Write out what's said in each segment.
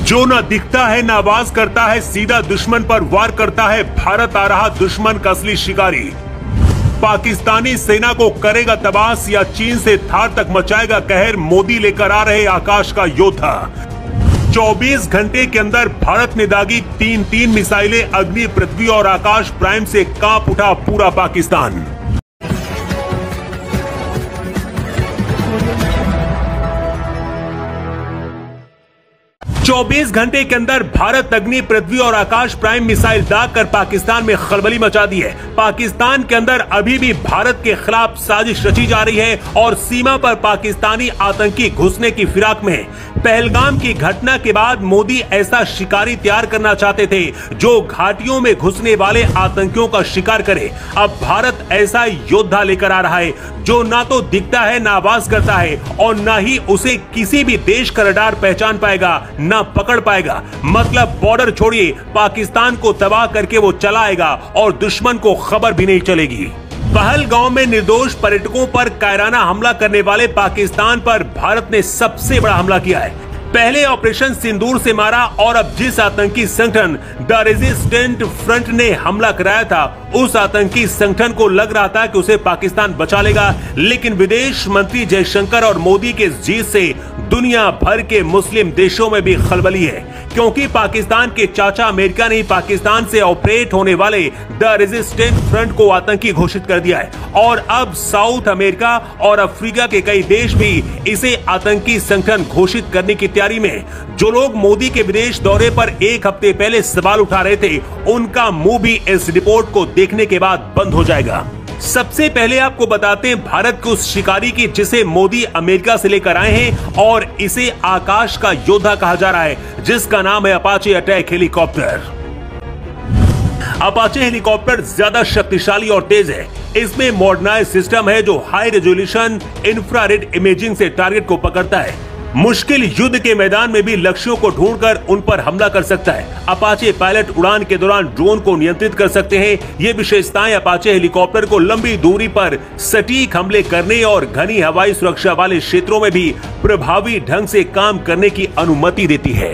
जो ना दिखता है ना आवाज करता है, सीधा दुश्मन पर वार करता है। भारत आ रहा दुश्मन का असली शिकारी। पाकिस्तानी सेना को करेगा तबाह या चीन से थार तक मचाएगा कहर, मोदी लेकर आ रहे आकाश का योद्धा। 24 घंटे के अंदर भारत ने दागी तीन मिसाइलें, अग्नि, पृथ्वी और आकाश प्राइम से कांप उठा पूरा पाकिस्तान। चौबीस घंटे के अंदर भारत अग्नि, पृथ्वी और आकाश प्राइम मिसाइल दाग कर पाकिस्तान में खलबली मचा दी है। पाकिस्तान के अंदर अभी भी भारत के खिलाफ साजिश रची जा रही है और सीमा पर पाकिस्तानी आतंकी घुसने की फिराक में है। पहलगाम की घटना के बाद मोदी ऐसा शिकारी तैयार करना चाहते थे जो घाटियों में घुसने वाले आतंकियों का शिकार करे। अब भारत ऐसा योद्धा लेकर आ रहा है जो ना तो दिखता है ना आवाज करता है और ना ही उसे किसी भी देश का रडार पहचान पाएगा ना पकड़ पाएगा। मतलब बॉर्डर छोड़िए, पाकिस्तान को तबाह करके वो चला आएगा और दुश्मन को खबर भी नहीं चलेगी। पहलगाम में निर्दोष पर्यटकों पर कायराना हमला करने वाले पाकिस्तान पर भारत ने सबसे बड़ा हमला किया है। पहले ऑपरेशन सिंदूर से मारा और अब जिस आतंकी संगठन द रेजिस्टेंट फ्रंट ने हमला कराया था, उस आतंकी संगठन को लग रहा था कि उसे पाकिस्तान बचा लेगा, लेकिन विदेश मंत्री जयशंकर और मोदी के जीत से दुनिया भर के मुस्लिम देशों में भी खलबली है, क्योंकि पाकिस्तान के चाचा अमेरिका ने पाकिस्तान से ऑपरेट होने वाले द रेजिस्टेंट फ्रंट को आतंकी घोषित कर दिया है और अब साउथ अमेरिका और अफ्रीका के कई देश भी इसे आतंकी संगठन घोषित करने की तैयारी में। जो लोग मोदी के विदेश दौरे पर एक हफ्ते पहले सवाल उठा रहे थे, उनका मुंह भी इस रिपोर्ट को देखने के बाद बंद हो जाएगा। सबसे पहले आपको बताते हैं भारत के उस शिकारी की जिसे मोदी अमेरिका से लेकर आए हैं और इसे आकाश का योद्धा कहा जा रहा है, जिसका नाम है Apache attack helicopter. Apache helicopter ज्यादा शक्तिशाली और तेज है। इसमें मॉडर्नाइज्ड सिस्टम है जो हाई रेजोल्यूशन इंफ्रारेड इमेजिंग से टारगेट को पकड़ता है। मुश्किल युद्ध के मैदान में भी लक्ष्यों को ढूंढकर उन पर हमला कर सकता है। अपाचे पायलट उड़ान के दौरान ड्रोन को नियंत्रित कर सकते हैं। ये विशेषताएं अपाचे हेलीकॉप्टर को लंबी दूरी पर सटीक हमले करने और घनी हवाई सुरक्षा वाले क्षेत्रों में भी प्रभावी ढंग से काम करने की अनुमति देती है।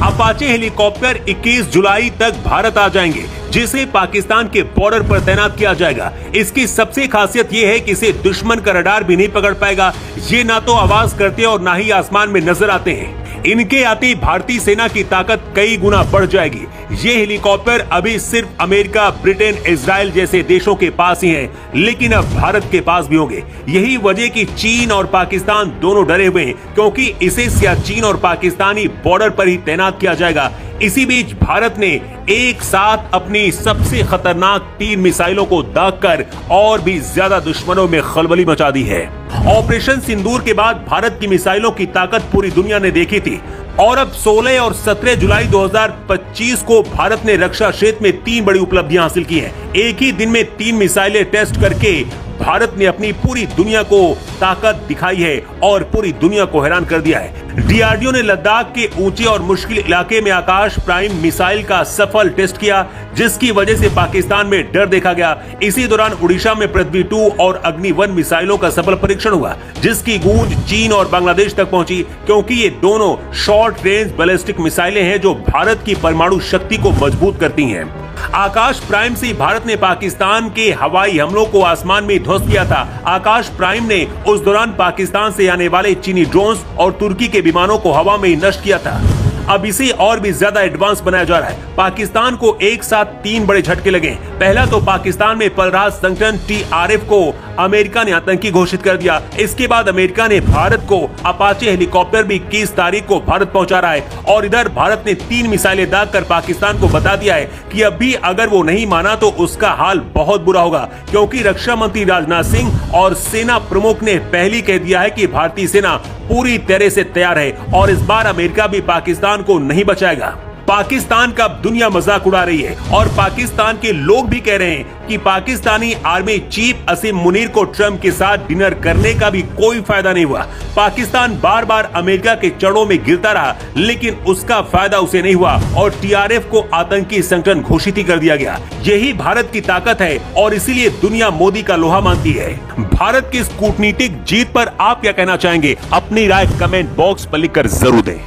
अपाचे हेलीकॉप्टर 21 जुलाई तक भारत आ जाएंगे, जिसे पाकिस्तान के बॉर्डर पर तैनात किया जाएगा। इसकी सबसे खासियत यह है कि इसे दुश्मन का रडार भी नहीं पकड़ पाएगा। ये ना तो आवाज करते और ना ही आसमान में नजर आते हैं। इनके आते भारतीय सेना की ताकत कई गुना बढ़ जाएगी। ये हेलीकॉप्टर अभी सिर्फ अमेरिका, ब्रिटेन, इजराइल जैसे देशों के पास ही हैं, लेकिन अब भारत के पास भी होंगे। यही वजह कि चीन और पाकिस्तान दोनों डरे हुए हैं, क्योंकि इसे सियाचिन और पाकिस्तानी बॉर्डर पर ही तैनात किया जाएगा। इसी बीच भारत ने एक साथ अपनी सबसे खतरनाक 3 मिसाइलों को दागकर और भी ज्यादा दुश्मनों में खलबली मचा दी है। ऑपरेशन सिंदूर के बाद भारत की मिसाइलों की ताकत पूरी दुनिया ने देखी थी और अब 16 और 17 जुलाई 2025 को भारत ने रक्षा क्षेत्र में 3 बड़ी उपलब्धियां हासिल की हैं। एक ही दिन में 3 मिसाइलें टेस्ट करके भारत ने अपनी पूरी दुनिया को ताकत दिखाई है और पूरी दुनिया को हैरान कर दिया है। डीआरडीओ ने लद्दाख के ऊंचे और मुश्किल इलाके में आकाश प्राइम मिसाइल का सफल टेस्ट किया, जिसकी वजह से पाकिस्तान में डर देखा गया। इसी दौरान उड़ीसा में पृथ्वी 2 और अग्नि 1 मिसाइलों का सफल परीक्षण हुआ, जिसकी गूंज चीन और बांग्लादेश तक पहुंची, क्योंकि ये दोनों शॉर्ट रेंज बैलिस्टिक मिसाइलें हैं जो भारत की परमाणु शक्ति को मजबूत करती हैं। आकाश प्राइम से भारत ने पाकिस्तान के हवाई हमलों को आसमान में ध्वस्त किया था। आकाश प्राइम ने उस दौरान पाकिस्तान से आने वाले चीनी ड्रोन्स और तुर्की के विमानों को हवा में ही नष्ट किया था। अब इसे और भी ज्यादा एडवांस बनाया जा रहा है। पाकिस्तान को एक साथ 3 बड़े झटके लगे। पहला तो पाकिस्तान में पलराज संगठन TRF को अमेरिका ने आतंकी घोषित कर दिया। इसके बाद अमेरिका ने भारत को अपाचे हेलीकॉप्टर भी 21 तारीख को भारत पहुंचा रहा है और इधर भारत ने 3 मिसाइलें दागकर पाकिस्तान को बता दिया है कि अब भी अगर वो नहीं माना तो उसका हाल बहुत बुरा होगा, क्योंकि रक्षा मंत्री राजनाथ सिंह और सेना प्रमुख ने पहले कह दिया है कि भारतीय सेना पूरी तरह से तैयार है और इस बार अमेरिका भी पाकिस्तान को नहीं बचाएगा। पाकिस्तान का दुनिया मजाक उड़ा रही है और पाकिस्तान के लोग भी कह रहे हैं कि पाकिस्तानी आर्मी चीफ असीम मुनीर को ट्रंप के साथ डिनर करने का भी कोई फायदा नहीं हुआ। पाकिस्तान बार बार अमेरिका के चढ़ों में गिरता रहा, लेकिन उसका फायदा उसे नहीं हुआ और TRF को आतंकी संगठन घोषित ही कर दिया गया। यही भारत की ताकत है और इसीलिए दुनिया मोदी का लोहा मानती है। भारत की इस कूटनीतिक जीत पर आप क्या कहना चाहेंगे? अपनी राय कमेंट बॉक्स पर लिखकर जरूर दें।